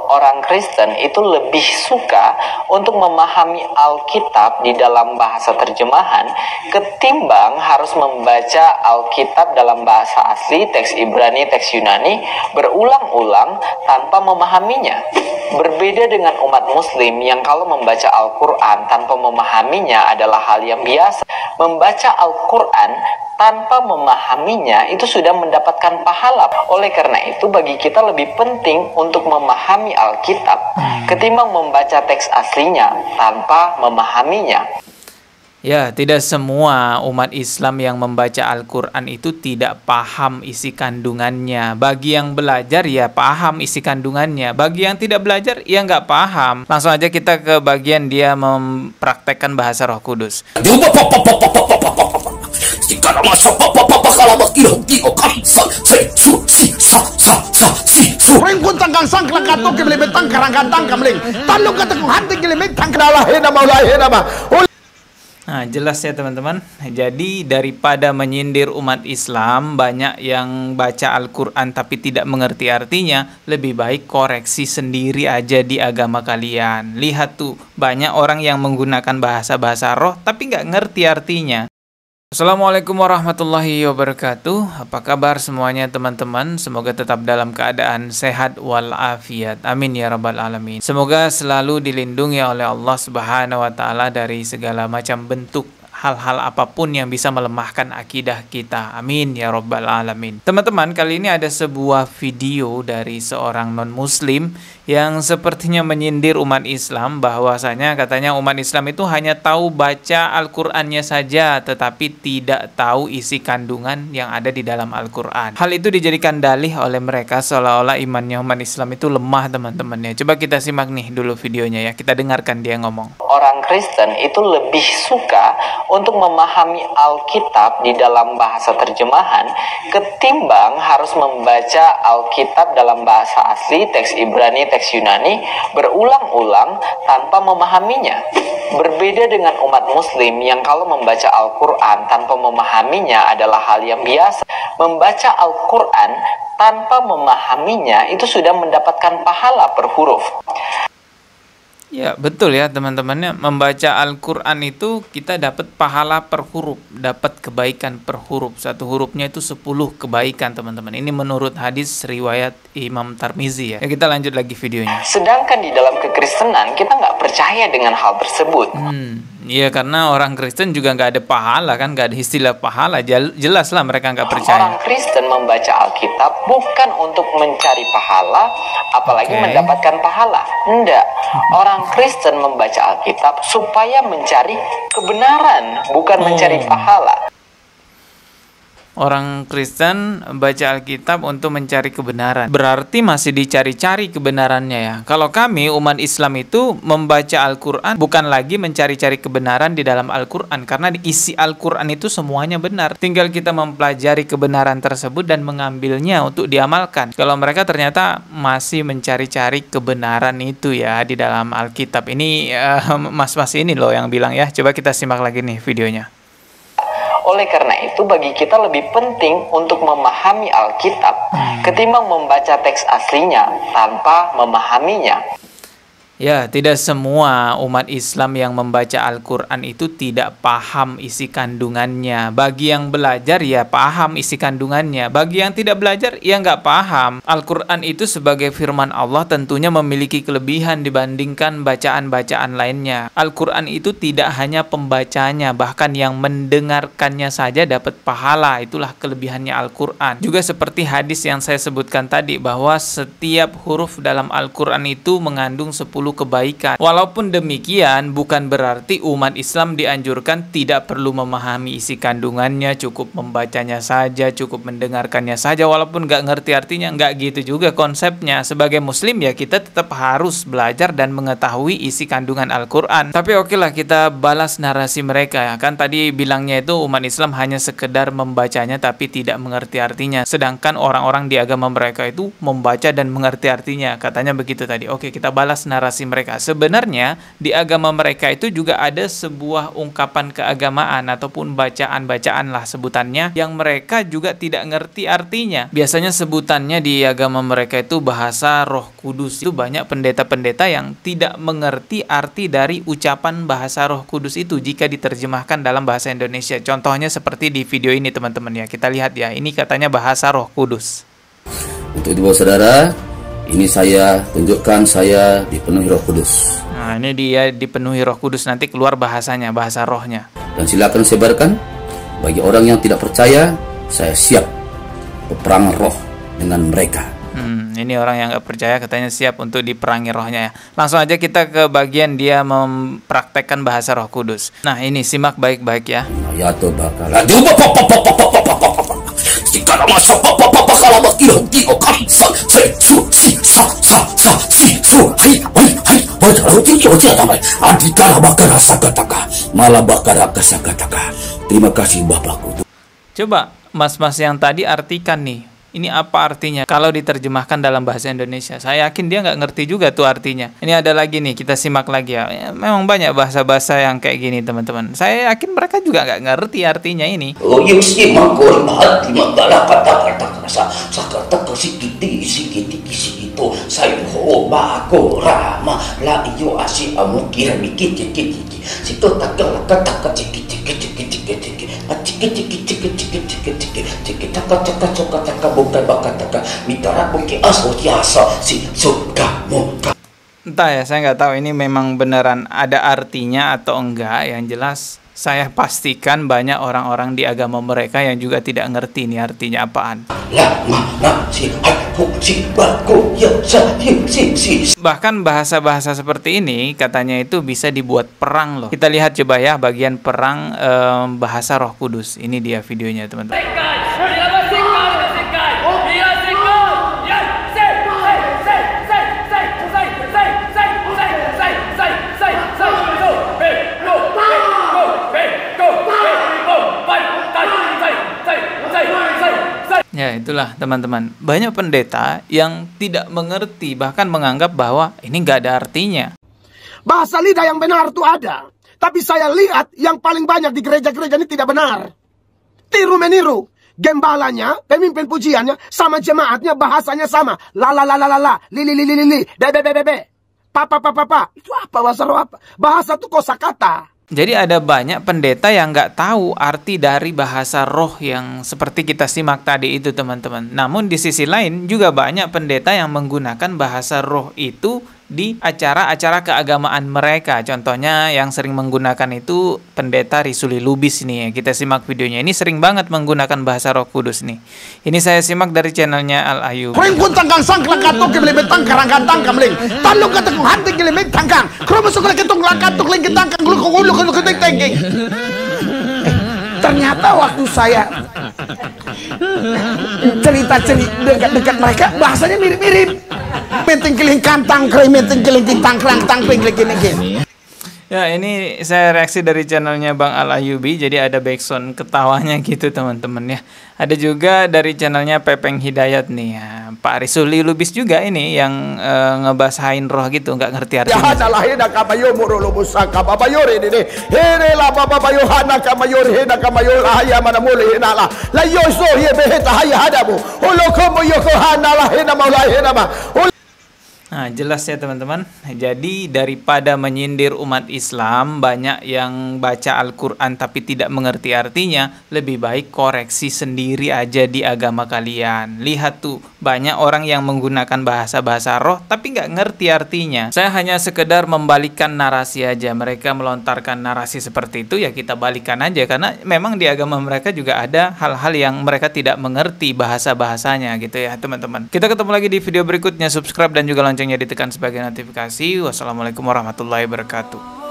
Orang Kristen itu lebih suka untuk memahami Alkitab di dalam bahasa terjemahan ketimbang harus membaca Alkitab dalam bahasa asli, teks Ibrani, teks Yunani berulang-ulang tanpa memahaminya. Berbeda dengan umat Muslim yang kalau membaca Al-Quran tanpa memahaminya adalah hal yang biasa. Membaca Al-Quran tanpa memahaminya itu sudah mendapatkan pahala. Oleh karena itu bagi kita lebih penting untuk memahami Alkitab ketimbang membaca teks aslinya tanpa memahaminya. Ya, tidak semua umat Islam yang membaca Al-Quran itu tidak paham isi kandungannya. Bagi yang belajar ya paham isi kandungannya. Bagi yang tidak belajar ya nggak paham. Langsung aja kita ke bagian dia mempraktekkan bahasa Roh Kudus. Nah, jelas ya teman-teman. Jadi daripada menyindir umat Islam, banyak yang baca Al-Quran tapi tidak mengerti artinya, lebih baik koreksi sendiri aja di agama kalian. Lihat tuh, banyak orang yang menggunakan bahasa-bahasa roh tapi nggak ngerti artinya. Assalamualaikum warahmatullahi wabarakatuh. Apa kabar semuanya teman-teman? Semoga tetap dalam keadaan sehat walafiat. Amin ya rabbal alamin. Semoga selalu dilindungi oleh Allah Subhanahu wa taala dari segala macam bentuk hal-hal apapun yang bisa melemahkan akidah kita. Amin ya rabbal alamin. Teman-teman, kali ini ada sebuah video dari seorang non-muslim yang sepertinya menyindir umat Islam, bahwasanya katanya umat Islam itu hanya tahu baca Al-Qur'annya saja tetapi tidak tahu isi kandungan yang ada di dalam Al-Qur'an. Hal itu dijadikan dalih oleh mereka seolah-olah imannya umat Islam itu lemah teman-teman ya. Coba kita simak nih dulu videonya ya. Kita dengarkan dia ngomong. Orang Kristen itu lebih suka untuk memahami Alkitab di dalam bahasa terjemahan ketimbang harus membaca Alkitab dalam bahasa asli, teks Ibrani, teks Yunani berulang-ulang tanpa memahaminya. Berbeda dengan umat Muslim yang kalau membaca Al-Quran tanpa memahaminya adalah hal yang biasa. Membaca Al-Quran tanpa memahaminya itu sudah mendapatkan pahala per huruf. Ya betul ya teman-temannya, membaca Al-Quran itu kita dapat pahala per huruf, dapat kebaikan per huruf. Satu hurufnya itu 10 kebaikan teman-teman. Ini menurut hadis riwayat Imam Tirmizi ya. Ya kita lanjut lagi videonya. Sedangkan di dalam kekristenan kita nggak percaya dengan hal tersebut. Iya, karena orang Kristen juga nggak ada pahala kan, nggak ada istilah pahala. Jelas lah mereka nggak percaya. Orang Kristen membaca Alkitab bukan untuk mencari pahala, apalagi mendapatkan pahala. Enggak. Orang Kristen membaca Alkitab supaya mencari kebenaran, bukan mencari pahala. Orang Kristen baca Alkitab untuk mencari kebenaran. Berarti masih dicari-cari kebenarannya ya. Kalau kami umat Islam itu membaca Al-Quran bukan lagi mencari-cari kebenaran di dalam Al-Quran, karena isi Al-Quran itu semuanya benar. Tinggal kita mempelajari kebenaran tersebut dan mengambilnya untuk diamalkan. Kalau mereka ternyata masih mencari-cari kebenaran itu ya di dalam Alkitab. Ini mas-mas ini loh yang bilang ya. Coba kita simak lagi nih videonya. Oleh karena itu bagi kita lebih penting untuk memahami Alkitab ketimbang membaca teks aslinya tanpa memahaminya. Ya, tidak semua umat Islam yang membaca Al-Quran itu tidak paham isi kandungannya. Bagi yang belajar ya paham isi kandungannya. Bagi yang tidak belajar ya nggak paham. Al-Quran itu sebagai firman Allah tentunya memiliki kelebihan dibandingkan bacaan-bacaan lainnya. Al-Quran itu tidak hanya pembacanya, bahkan yang mendengarkannya saja dapat pahala. Itulah kelebihannya Al-Quran. Juga seperti hadis yang saya sebutkan tadi, bahwa setiap huruf dalam Al-Quran itu mengandung 10 kebaikan. Walaupun demikian, bukan berarti umat Islam dianjurkan tidak perlu memahami isi kandungannya, cukup membacanya saja, cukup mendengarkannya saja, walaupun nggak ngerti artinya. Nggak gitu juga konsepnya. Sebagai Muslim ya kita tetap harus belajar dan mengetahui isi kandungan Al-Quran. Tapi oke lah, kita balas narasi mereka. Kan tadi bilangnya itu umat Islam hanya sekedar membacanya tapi tidak mengerti artinya. Sedangkan orang-orang di agama mereka itu membaca dan mengerti artinya. Katanya begitu tadi. Oke, kita balas narasi interpretasi mereka. Sebenarnya di agama mereka itu juga ada sebuah ungkapan keagamaan ataupun bacaan-bacaan lah sebutannya yang mereka juga tidak ngerti artinya. Biasanya sebutannya di agama mereka itu bahasa Roh Kudus. Itu banyak pendeta-pendeta yang tidak mengerti arti dari ucapan bahasa Roh Kudus itu jika diterjemahkan dalam bahasa Indonesia. Contohnya seperti di video ini teman-teman ya. Kita lihat ya, ini katanya bahasa Roh Kudus. Untuk ibu saudara, ini saya tunjukkan saya dipenuhi Roh Kudus. Nah, ini dia dipenuhi Roh Kudus, nanti keluar bahasanya, bahasa rohnya. Dan silakan sebarkan. Bagi orang yang tidak percaya, saya siap peperangan roh dengan mereka. Ini orang yang nggak percaya katanya siap untuk diperangi rohnya ya. Langsung aja kita ke bagian dia mempraktekkan bahasa Roh Kudus. Nah, ini simak baik-baik ya. Ya tuh bakal. Terima kasih Bapakku. Coba mas-mas yang tadi artikan nih. Ini apa artinya kalau diterjemahkan dalam bahasa Indonesia? Saya yakin dia nggak ngerti juga tuh artinya. Ini ada lagi nih, kita simak lagi ya. Memang banyak bahasa-bahasa yang kayak gini teman-teman. Saya yakin mereka juga nggak ngerti artinya ini. Entah ya, saya nggak tahu ini memang beneran ada artinya atau enggak. Yang jelas saya pastikan banyak orang-orang di agama mereka yang juga tidak ngerti ini artinya apaan. Bahkan bahasa-bahasa seperti ini katanya itu bisa dibuat perang loh. Kita lihat coba ya bagian perang bahasa Roh Kudus. Ini dia videonya teman-teman. Ya itulah teman-teman, banyak pendeta yang tidak mengerti bahkan menganggap bahwa ini nggak ada artinya. Bahasa lidah yang benar itu ada, tapi saya lihat yang paling banyak di gereja-gereja ini tidak benar. Tiru meniru, gembalanya, pemimpin pujiannya sama jemaatnya bahasanya sama. La la la la la la, li li li li li, be be be be be, pa pa pa pa pa. Itu apa bahasa roh apa? Bahasa itu kosakata. Jadi ada banyak pendeta yang nggak tahu arti dari bahasa roh yang seperti kita simak tadi itu teman-teman. Namun di sisi lain juga banyak pendeta yang menggunakan bahasa roh itu di acara-acara keagamaan mereka. Contohnya yang sering menggunakan itu pendeta Risuli Lubis nih ya. Kita simak videonya. Ini sering banget menggunakan bahasa Roh Kudus nih. Ini saya simak dari channelnya Al Ayub. Ternyata waktu saya cerita-cerita dekat-dekat mereka bahasanya mirip-mirip. Menteng keling kantang kering, menteng keling kintang kerang tangping gini. Ya ini saya reaksi dari channelnya Bang Al Ayubi. Jadi ada backsound ketawanya gitu teman-teman ya. Ada juga dari channelnya Pepeng Hidayat nih ya. Pak Risuli Lubis juga ini yang ngebasahin roh gitu, nggak ngerti artinya. Ya adalah hina kabayo murulu musaka babayore ini. Here la babayo hana kabayor hina kabayor haya mana mule hina la. La yoso ye beheta haya hadamu. Ulo komo yoko hana la hina maulai hina ma. Nah, jelas ya teman-teman. Jadi daripada menyindir umat Islam, banyak yang baca Al-Quran tapi tidak mengerti artinya, lebih baik koreksi sendiri aja di agama kalian. Lihat tuh, banyak orang yang menggunakan bahasa-bahasa roh tapi nggak ngerti artinya. Saya hanya sekedar membalikkan narasi aja. Mereka melontarkan narasi seperti itu, ya kita balikan aja. Karena memang di agama mereka juga ada hal-hal yang mereka tidak mengerti bahasa-bahasanya gitu ya teman-teman. Kita ketemu lagi di video berikutnya. Subscribe dan juga loncengnya ditekan sebagai notifikasi. Wassalamualaikum warahmatullahi wabarakatuh.